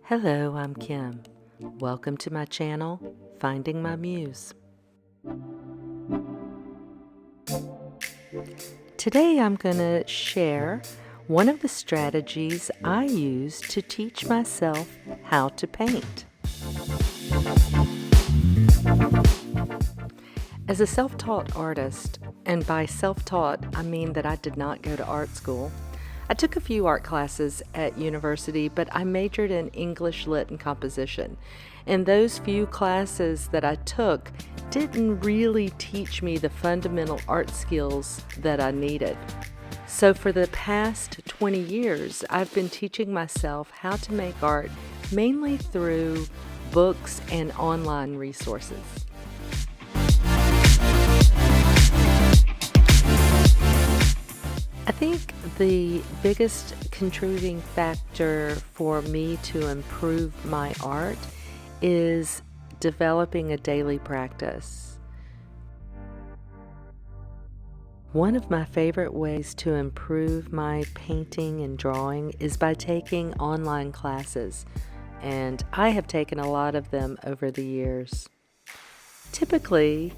Hello, I'm Kim. Welcome to my channel, Finding My Muse. Today I'm going to share one of the strategies I use to teach myself how to paint. As a self-taught artist, and by self-taught I mean that I did not go to art school, I took a few art classes at university, but I majored in English Lit and composition. And those few classes that I took didn't really teach me the fundamental art skills that I needed. So for the past 20 years, I've been teaching myself how to make art mainly through books and online resources. I think the biggest contributing factor for me to improve my art is developing a daily practice. One of my favorite ways to improve my painting and drawing is by taking online classes, and I have taken a lot of them over the years. Typically,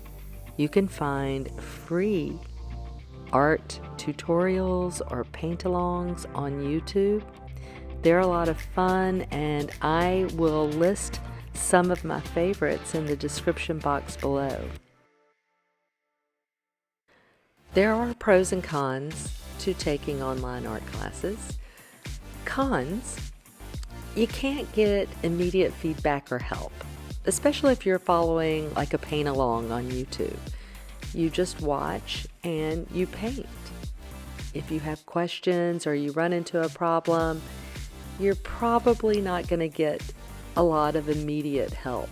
you can find free art tutorials or paint-alongs on YouTube. They're a lot of fun, and I will list some of my favorites in the description box below. There are pros and cons to taking online art classes. Cons: you can't get immediate feedback or help, especially if you're following like a paint-along on YouTube. You just watch and you paint. If you have questions or you run into a problem, you're probably not going to get a lot of immediate help.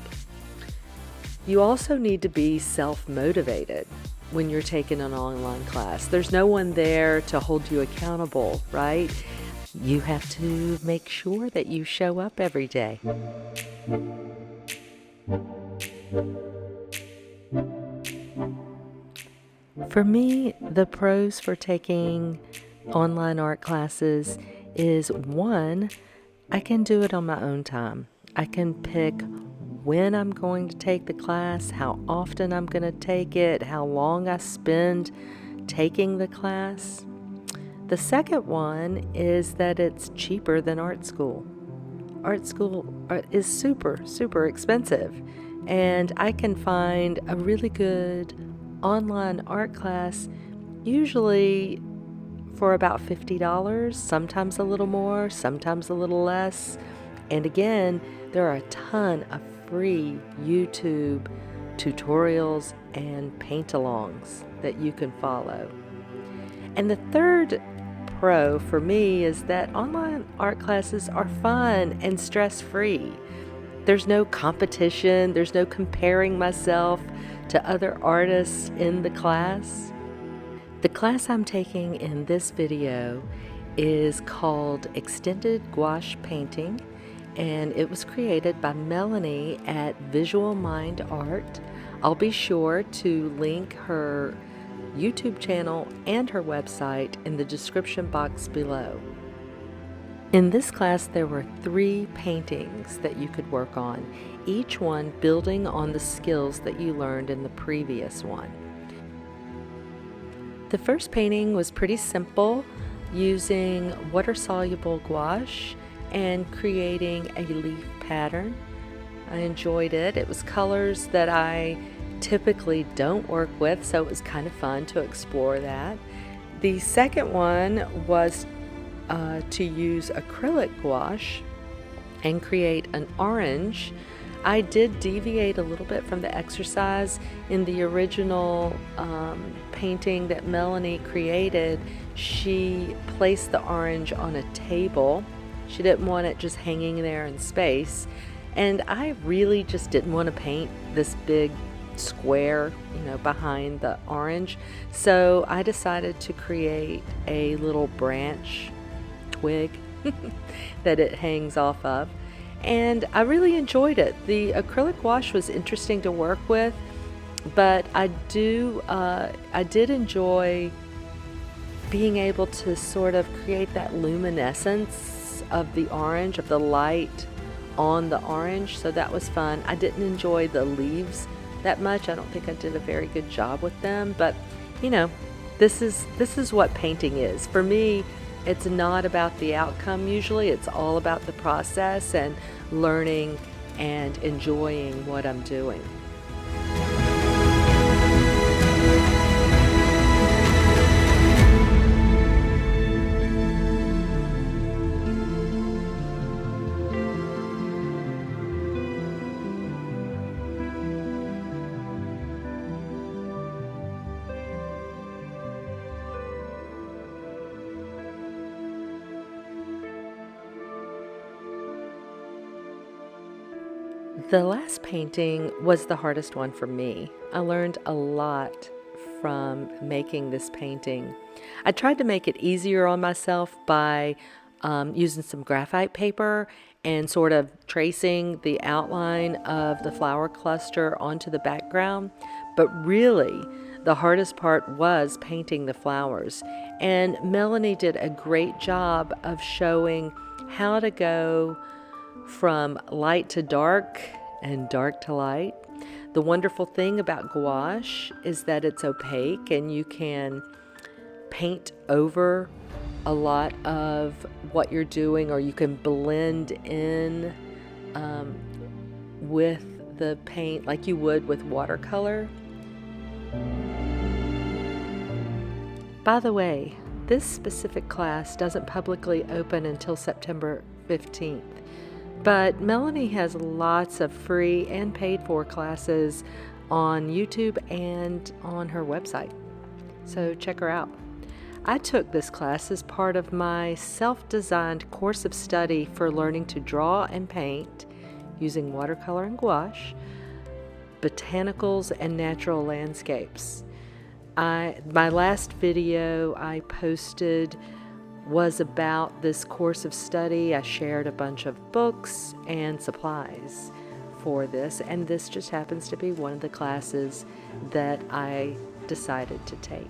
You also need to be self-motivated when you're taking an online class. There's no one there to hold you accountable, right? You have to make sure that you show up every day. For me, the pros for taking online art classes is, one, I can do it on my own time. I can pick when I'm going to take the class, how often I'm going to take it, how long I spend taking the class. The second one is that it's cheaper than art school. Art school is super expensive, and I can find a really good online art class usually for about $50, sometimes a little more, sometimes a little less. And again, there are a ton of free YouTube tutorials and paint-alongs that you can follow. And the third pro for me is that online art classes are fun and stress-free. There's no competition, there's no comparing myself to other artists in the class. The class I'm taking in this video is called Extended Gouache Painting, and it was created by Melanie at Visual Mind Art. I'll be sure to link her YouTube channel and her website in the description box below. In this class, there were 3 paintings that you could work on, each one building on the skills that you learned in the previous one. The first painting was pretty simple, using water-soluble gouache and creating a leaf pattern. I enjoyed it. It was colors that I typically don't work with, so it was kind of fun to explore that. The second one was to use acrylic gouache and create an orange. I did deviate a little bit from the exercise. In the original painting that Melanie created, she placed the orange on a table. She didn't want it just hanging there in space, and I really just didn't want to paint this big square, behind the orange. So I decided to create a little branch twig that it hangs off of, and I really enjoyed it. The acrylic gouache was interesting to work with, but I did enjoy being able to sort of create that luminescence of the orange, of the light on the orange, so that was fun. I didn't enjoy the leaves that much. I don't think I did a very good job with them, but you know, this is what painting is. For me, it's not about the outcome usually. It's all about the process and learning and enjoying what I'm doing. The last painting was the hardest one for me. I learned a lot from making this painting. I tried to make it easier on myself by using some graphite paper and sort of tracing the outline of the flower cluster onto the background. But really, the hardest part was painting the flowers. And Melanie did a great job of showing how to go from light to dark and dark to light. The wonderful thing about gouache is that it's opaque and you can paint over a lot of what you're doing, or you can blend in with the paint like you would with watercolor. By the way, this specific class doesn't publicly open until September 15th. But Melanie has lots of free and paid for classes on YouTube and on her website. So check her out. I took this class as part of my self-designed course of study for learning to draw and paint using watercolor and gouache, botanicals and natural landscapes. My last video I posted was about this course of study. I shared a bunch of books and supplies for this, and this just happens to be one of the classes that I decided to take.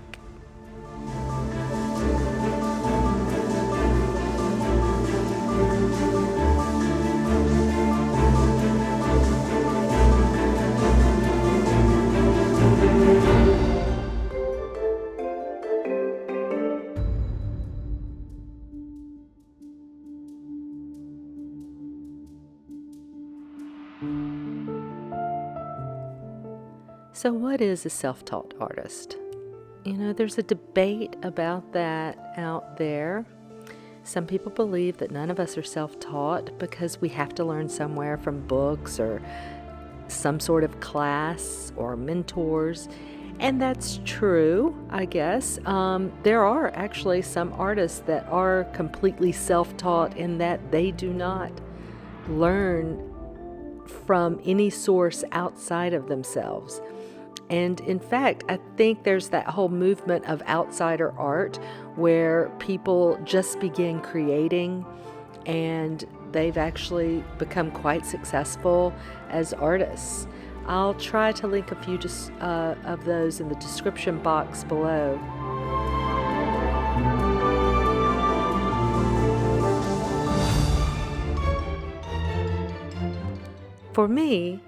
So what is a self-taught artist? You know, there's a debate about that out there. Some people believe that none of us are self-taught because we have to learn somewhere from books or some sort of class or mentors. And that's true, I guess. There are actually some artists that are completely self-taught in that they do not learn from any source outside of themselves. And in fact, I think there's that whole movement of outsider art where people just begin creating and they've actually become quite successful as artists. I'll try to link a few of those in the description box below. For me,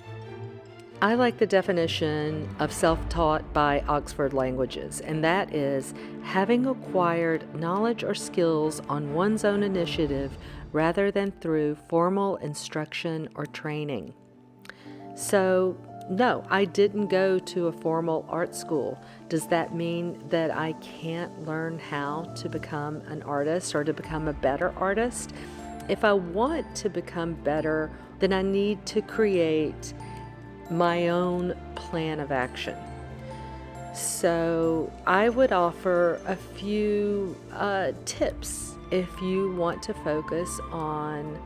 I like the definition of self-taught by Oxford Languages, and that is having acquired knowledge or skills on one's own initiative rather than through formal instruction or training. So, no, I didn't go to a formal art school. Does that mean that I can't learn how to become an artist or to become a better artist? If I want to become better, then I need to create my own plan of action. So I would offer a few tips if you want to focus on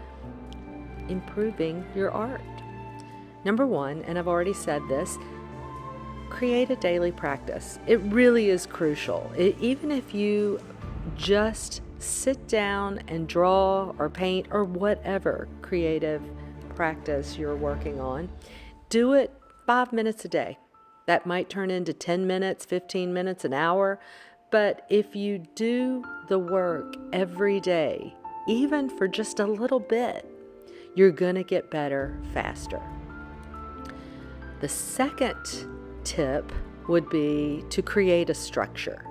improving your art. Number one, and I've already said this, create a daily practice. It really is crucial. Even if you just sit down and draw or paint or whatever creative practice you're working on, do it 5 minutes a day. That might turn into 10 minutes, 15 minutes, an hour. But if you do the work every day, even for just a little bit, you're going to get better faster. The second tip would be to create a structure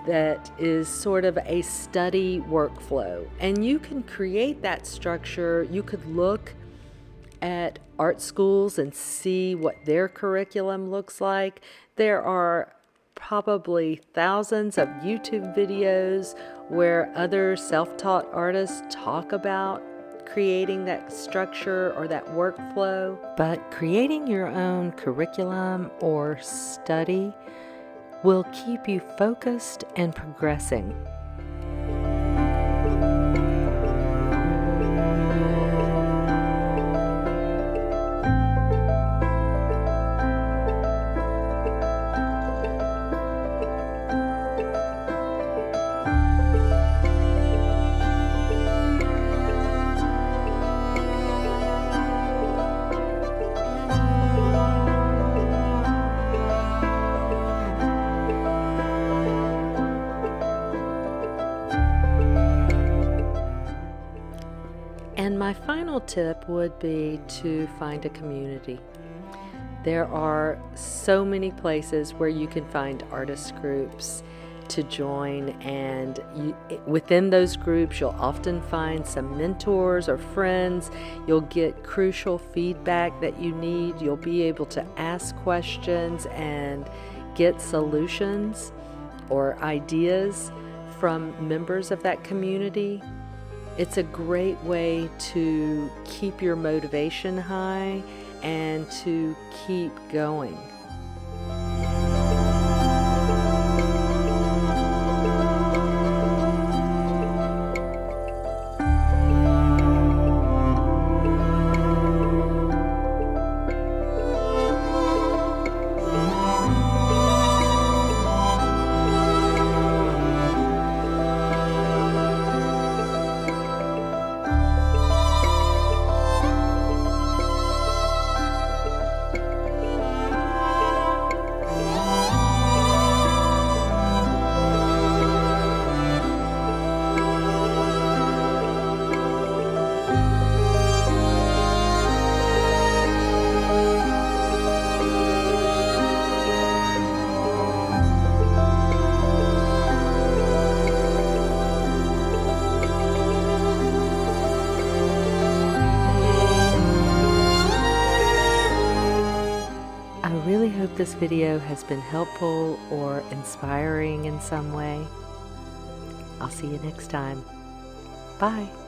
that is sort of a study workflow. And you can create that structure. You could look at art schools and see what their curriculum looks like. There are probably thousands of YouTube videos where other self-taught artists talk about creating that structure or that workflow. But creating your own curriculum or study will keep you focused and progressing. And my final tip would be to find a community. There are so many places where you can find artist groups to join, and within those groups you'll often find some mentors or friends. You'll get crucial feedback that you need. You'll be able to ask questions and get solutions or ideas from members of that community. It's a great way to keep your motivation high and to keep going. I really hope this video has been helpful or inspiring in some way. I'll see you next time. Bye.